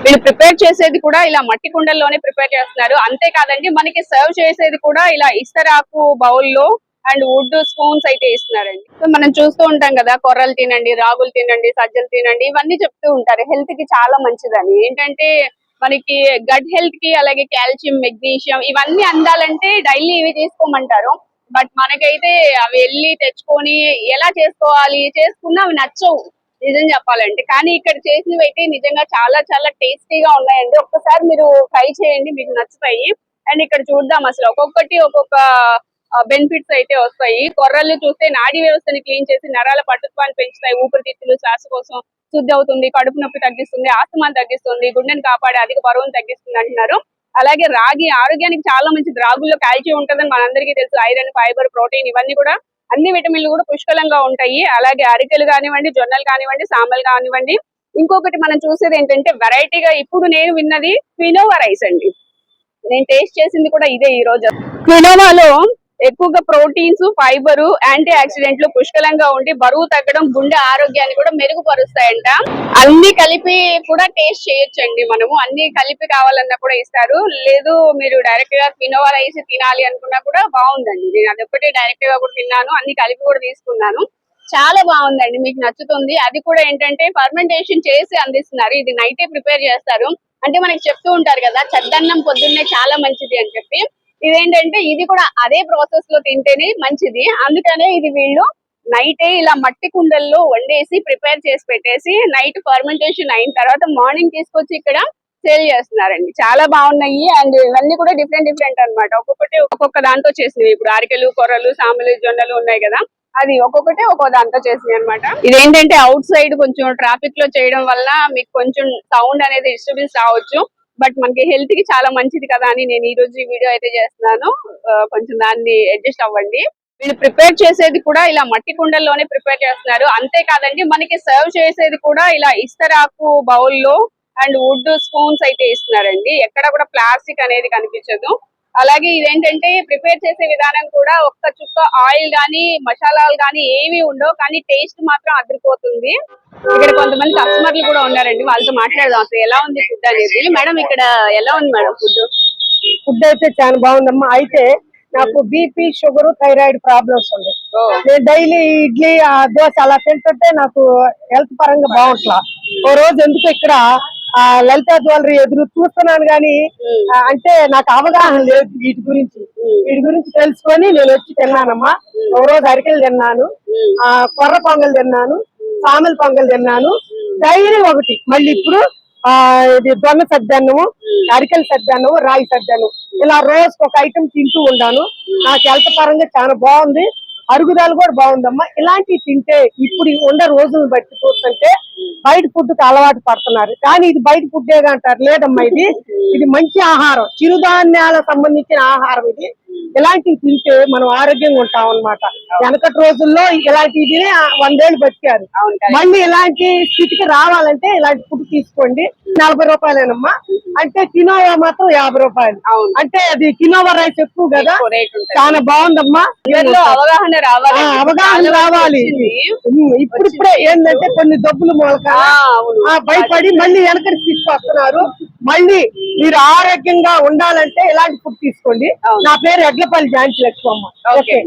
వీళ్ళు ప్రిపేర్ చేసేది కూడా ఇలా మట్టి కుండల్లోనే ప్రిపేర్ చేస్తున్నారు. అంతేకాదండి మనకి సర్వ్ చేసేది కూడా ఇలా ఇస్తరాకు బౌల్లో అండ్ వుడ్ స్పూన్స్ అయితే ఇస్తున్నారండి. సో మనం చూస్తూ ఉంటాం కదా, కొర్రలు తినండి, రాగులు తినండి, సజ్జలు తినండి, ఇవన్నీ చెప్తూ ఉంటారు హెల్త్ కి చాలా మంచిదని. ఏంటంటే మనకి గట్ హెల్త్ కి అలాగే కాల్షియం, మెగ్నీషియం ఇవన్నీ అందాలంటే డైలీ ఇవి తీసుకోమంటారు. బట్ మనకైతే అవి వెళ్ళి తెచ్చుకొని ఎలా చేసుకోవాలి, చేసుకున్నా అవి నచ్చవు నిజం చెప్పాలంటే. కానీ ఇక్కడ చేసినవి అయితే నిజంగా చాలా చాలా టేస్టీగా ఉన్నాయండి. ఒక్కసారి మీరు ట్రై చేయండి, మీకు నచ్చుతాయి. అండ్ ఇక్కడ చూద్దాం అసలు ఒక్కొక్కటి ఒక్కొక్క బెనిఫిట్స్ అయితే వస్తాయి. కొర్రలు చూస్తే నాడీ వ్యవస్థని క్లీన్ చేసి నరాల పటుత్వాన్ని పెంచుతాయి, ఊపిరితిత్తులు, శ్వాస కోసం శుద్ధి అవుతుంది, కడుపు నొప్పి తగ్గిస్తుంది, ఆస్తమాన్ని తగ్గిస్తుంది, గుండెని కాపాడే అధిక బరువును తగ్గిస్తుంది అంటున్నారు. అలాగే రాగి ఆరోగ్యానికి చాలా మంచిది. రాగుల్లో కాల్షియం ఉంటుందని మనందరికీ తెలుసు. ఐరన్, ఫైబర్, ప్రోటీన్ ఇవన్నీ కూడా అన్ని విటమిన్లు కూడా పుష్కలంగా ఉంటాయి. అలాగే అరికెలు కానివ్వండి, జొన్నలు కానివ్వండి, సాంబలు కానివ్వండి. ఇంకొకటి మనం చూసేది ఏంటంటే వెరైటీగా ఇప్పుడు నేను విన్నది క్వినోవా రైస్ అండి. నేను టేస్ట్ చేసింది కూడా ఇదే ఈ రోజు. క్వినోవాలో ఎక్కువగా ప్రోటీన్స్, ఫైబర్, యాంటీ ఆక్సిడెంట్లు పుష్కలంగా ఉండి బరువు తగ్గడం, గుండె ఆరోగ్యాన్ని కూడా మెరుగుపరుస్తాయంట. అన్ని కలిపి కూడా టేస్ట్ చేయొచ్చండి. మనము అన్ని కలిపి కావాలన్నా కూడా ఇస్తారు. లేదు మీరు డైరెక్ట్ గా క్వినోవా రైస్ తినాలి అనుకున్నా కూడా బాగుందండి. నేను అదొక్కటి డైరెక్ట్ గా కూడా తిన్నాను, అన్ని కలిపి కూడా తీసుకున్నాను. చాలా బాగుందండి, మీకు నచ్చుతుంది. అది కూడా ఏంటంటే ఫర్మెంటేషన్ చేసి అందిస్తున్నారు. ఇది నైటే ప్రిపేర్ చేస్తారు. అంటే మనకి చెప్తూ ఉంటారు కదా, చద్దన్నం పొద్దున్నే చాలా మంచిది అని చెప్పి. ఇదేంటంటే ఇది కూడా అదే ప్రాసెస్ లో తింటేనే మంచిది. అందుకనే ఇది వీళ్ళు నైటే ఇలా మట్టి కుండల్లో వండేసి ప్రిపేర్ చేసి పెట్టేసి నైట్ ఫర్మెంటేషన్ అయిన తర్వాత మార్నింగ్ తీసుకొచ్చి ఇక్కడ సేల్ చేస్తున్నారండి. చాలా బాగున్నాయి. అండ్ ఇవన్నీ కూడా డిఫరెంట్ డిఫరెంట్ అన్నమాట. ఒక్కొక్కటి ఒక్కొక్క దాంతో చేసినవి. ఇప్పుడు అరికెలు, కొర్రలు, సాంబలు, జొన్నలు ఉన్నాయి కదా, అది ఒక్కొక్కటి ఒక్కో దాంతో చేసినవి అనమాట. ఇదేంటంటే అవుట్ సైడ్ కొంచెం ట్రాఫిక్ లో చేయడం వల్ల మీకు కొంచెం సౌండ్ అనేది డిస్టర్బెన్స్ రావచ్చు. బట్ మనకి హెల్త్ కి చాలా మంచిది కదా అని నేను ఈ రోజు ఈ వీడియో అయితే చేస్తున్నాను. కొంచెం దాన్ని అడ్జస్ట్ అవ్వండి. వీళ్ళు ప్రిపేర్ చేసేది కూడా ఇలా మట్టి కుండల్లోనే ప్రిపేర్ చేస్తున్నారు. అంతేకాదండి మనకి సర్వ్ చేసేది కూడా ఇలా ఇస్తరాకు బౌల్లో అండ్ వుడ్ స్పూన్స్ అయితే ఇస్తున్నారండి. ఎక్కడ కూడా ప్లాస్టిక్ అనేది కనిపించదు. అలాగే ఇదేంటంటే ప్రిపేర్ చేసే విధానం కూడా ఒక్క చుక్క ఆయిల్ గానీ మసాలాలు గానీ ఏవి ఉండవు, కానీ టేస్ట్ మాత్రం అదిరిపోతుంది. ఇక్కడ కొంతమంది కస్టమర్లు కూడా ఉన్నారండి, వాళ్ళతో మాట్లాడదాం అసలు ఎలా ఉంది ఫుడ్ అనేది. మేడం ఇక్కడ ఎలా ఉంది మేడం ఫుడ్? ఫుడ్ అయితే చాలా బాగుందమ్మా. అయితే నాకు బీపీ, షుగర్, థైరాయిడ్ ప్రాబ్లమ్స్ ఉంది. నేను డైలీ ఇడ్లీ, దోశ అలా తింటుంటే నాకు హెల్త్ పరంగా బాగుంటా. ఓ రోజు ఎందుకు ఇక్కడ లలిత జ్యువెలరీ ఎదురు చూస్తున్నాను గానీ అంటే నాకు అవగాహన లేదు వీటి గురించి తెలుసుకొని నేను వచ్చి తిన్నానమ్మా. ఓ రోజు అరికెలు తిన్నాను, కొర్ర పొంగల్ తిన్నాను, సామెల పొంగల్ తిన్నాను, డైరీ ఒకటి. మళ్ళీ ఇప్పుడు ఇది దొన్న సద్దన్నము, అరికెల సద్దన్నము, రాగి సద్దన్నం, ఇలా రోజుకి ఒక ఐటమ్ తింటూ ఉన్నాను. నాకు హెల్త్ పరంగా చాలా బాగుంది, అరుగుదల కూడా బాగుందమ్మా. ఇలాంటివి తింటే ఇప్పుడు ఉండే రోజులను బట్టి చూస్తుంటే బయట ఫుడ్ కి అలవాటు పడుతున్నారు, కానీ ఇది బయట ఫుడ్ అంటారు. లేదమ్మా, ఇది మంచి ఆహారం, చిరుధాన్యాలకు సంబంధించిన ఆహారం. ఇది ఇలాంటివి తింటే మనం ఆరోగ్యంగా ఉంటాం అన్నమాట. వెనకటి రోజుల్లో ఇలాంటివి 100 ఏళ్ళు బతికారు. మళ్ళీ ఇలాంటి స్థితికి రావాలంటే ఇలాంటి ఫుడ్ తీసుకోండి. 40 రూపాయలేనమ్మా. అంటే కినోవా మాత్రం 50 రూపాయలు. అంటే అది కినోవా రైస్ ఎక్కువ కదా, చాలా బాగుందమ్మా. అవగాహన రావాలి. ఇప్పుడిప్పుడే ఏంటంటే కొన్ని డబ్బులు మూలక భయపడి మళ్ళీ వెనకటి స్థితికి వస్తున్నారు. మళ్ళీ మీరు ఆరోగ్యంగా ఉండాలంటే ఇలాంటి ఫుడ్ తీసుకోండి. నా పేరు ఎడ్లపల్లి ఝాన్సీ లక్ష్మమ్మ. ఓకే.